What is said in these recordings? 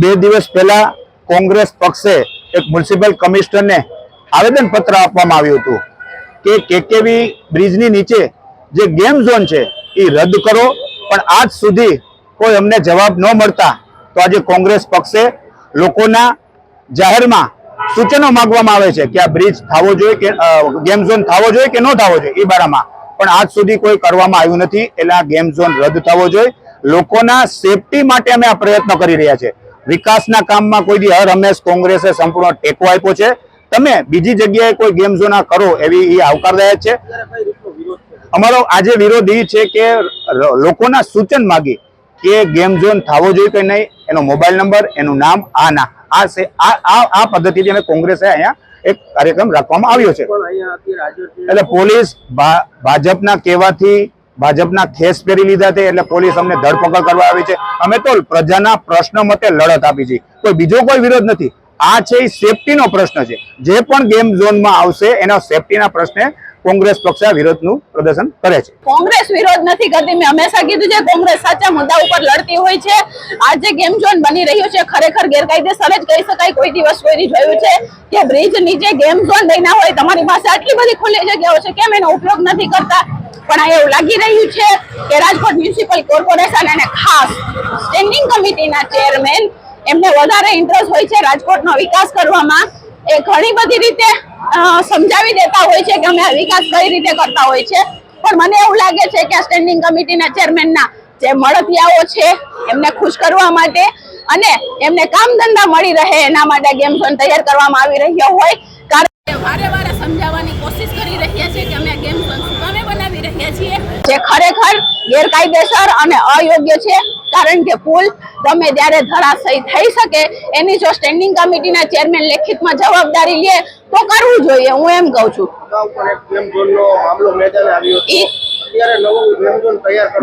બે દિવસ પહેલા કોંગ્રેસ પક્ષે એક મ્યુનિસિપલ કમિશનરને આવેદનપત્ર આપવામાં આવ્યું હતું કે કેકેવી બ્રિજની નીચે જે ગેમ ઝોન છે એ રદ કરો, પણ આજ સુધી કોઈ અમને જવાબ ન મળતા તો આજે કોંગ્રેસ પક્ષે લોકોના જાહેરમાં સૂચનો માંગવામાં આવે છે કે આ બ્રિજ થવો જોઈએ કે ગેમ ઝોન થવો જોઈએ કે ન થવો જોઈએ એ બારામાં, પણ આજ સુધી કોઈ કરવામાં આવ્યું નથી. એટલે આ ગેમ ઝોન રદ થવો જોઈએ. લોકોના સેફટી માટે અમે આ પ્રયત્ન કરી રહ્યા છે. વિકાસના કામમાં કોઈ દી હર હંમેશ કોંગ્રેસે સંપૂર્ણ ટેકો આપ્યો છે. તમે બીજી જગ્યાએ કોઈ ગેમ ઝોન કરો એવી એ આવકારદાયક છે. અમારો આજે વિરોધ એ છે કે લોકોના સૂચન માગી કે ગેમ ઝોન થવો જોઈએ કે નહીં, એનો મોબાઈલ નંબર, એનું નામ, આ પદ્ધતિથી અમે કોંગ્રેસે અહીંયા એક કાર્યક્રમ રાખવામાં આવ્યો છે. એટલે પોલીસ ભાજપના કહેવાથી ભાજપના ખેસ પહેરી લીધા છે, એટલે પોલીસ અમને ધરપકડ કરવા આવી છે. અમે તો પ્રજાના પ્રશ્ન મતે લડત આપી છે, કોઈ બીજો કોઈ વિરોધ નથી. આ છે એ સેફટીનો પ્રશ્ન છે. જે પણ ગેમ ઝોનમાં આવશે એના સેફટીના પ્રશ્ને કોંગ્રેસ પક્ષ વિરોધનું પ્રદર્શન કરે છે. કોંગ્રેસ વિરોધ નથી કરતી. મેં હંમેશા કીધું છે કોંગ્રેસ સાચા મુદ્દા ઉપર લડતી હોય છે. આ જે ગેમ ઝોન બની રહ્યું છે ખરેખર ગેરકાયદેસર જ કહી શકાય. કોઈ દિવસ કોઈ જોયું છે કે બ્રિજ નીચે ગેમ ઝોન બન્યા હોય, તમારી પાસે આટલી બધી ખુલ્લી જગ્યાઓ છે, કેમ એનો ઉપયોગ નથી કરતા? પણ આ એવું લાગી રહ્યું છે કે રાજકોટ મ્યુનિસિપલ કોર્પોરેશન અને ખાસ સ્ટેન્ડિંગ કમિટીના ચેરમેન એમને વધારે ઇન્ટરેસ્ટ હોય છે રાજકોટનો વિકાસ કરવામાં. એ ઘણી બધી રીતે સમજાવી દેતા હોય છે કે અમે વિકાસ કઈ રીતે કરતા હોય છે, પણ મને એવું લાગે છે કે સ્ટેન્ડિંગ કમિટીના ચેરમેનના જે મળતિયાઓ છે એમને ખુશ કરવા માટે અને એમને કામ ધંધા મળી રહે એના માટે ગેમ ઝોન તૈયાર કરવામાં આવી રહ્યો હોય. કારણ વારે વારે સમજાવવાની કોશિશ કરી રહ્યા છે કે અમે ગેમ ઝોન શું કામે બનાવી રહ્યા છીએ, જે ખરેખર ગેરકાયદેસર અને અયોગ્ય છે. કારણ કે પુલ ગમે ત્યારે ધરાશયી થઈ શકે. એની જો સ્ટેન્ડિંગ કમિટીના ચેરમેન લેખિતમાં જવાબદારી લે તો કરવું જોઈએ, હું એમ કહું છું.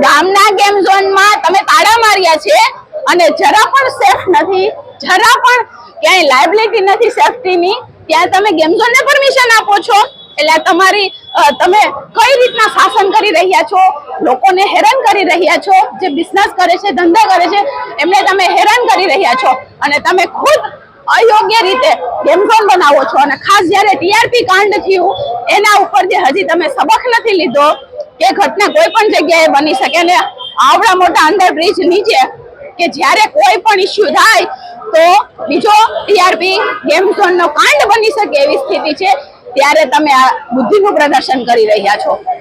ગામના ગેમ ઝોનમાં તમે તાળા માર્યા છે અને જરા પણ સેફ નથી, જરા પણ ક્યાંય લાયબિલિટી નથી સેફટીની, ત્યાં તમે ગેમ ઝોનને પરમિશન આપો છો. એટલે તમારી તમે કઈ રીતના શાસન કરી રહ્યા છો, લોકોને હેરાન કરી રહ્યા છો. જે બિઝનેસ કરે છે, ધંધા કરે છે, એમને તમે હેરાન કરી રહ્યા છો અને તમે ખુદ અયોગ્ય રીતે ગેમ ઝોન બનાવો છો. અને ખાસ જ્યારે ટીઆરપી કાંડ થયું એના ઉપર જે હજી તમે સબક નથી લીધો કે ઘટના કોઈ પણ જગ્યાએ બની શકે, અને આવડા મોટા અંડરબ્રિજ નીચે કે જ્યારે કોઈ પણ ઇસ્યુ થાય તો બીજો ટીઆરપી ગેમ ઝોનનો કાંડ બની શકે એવી સ્થિતિ છે, ત્યારે તમે આ બુદ્ધિનું પ્રદર્શન કરી રહ્યા છો.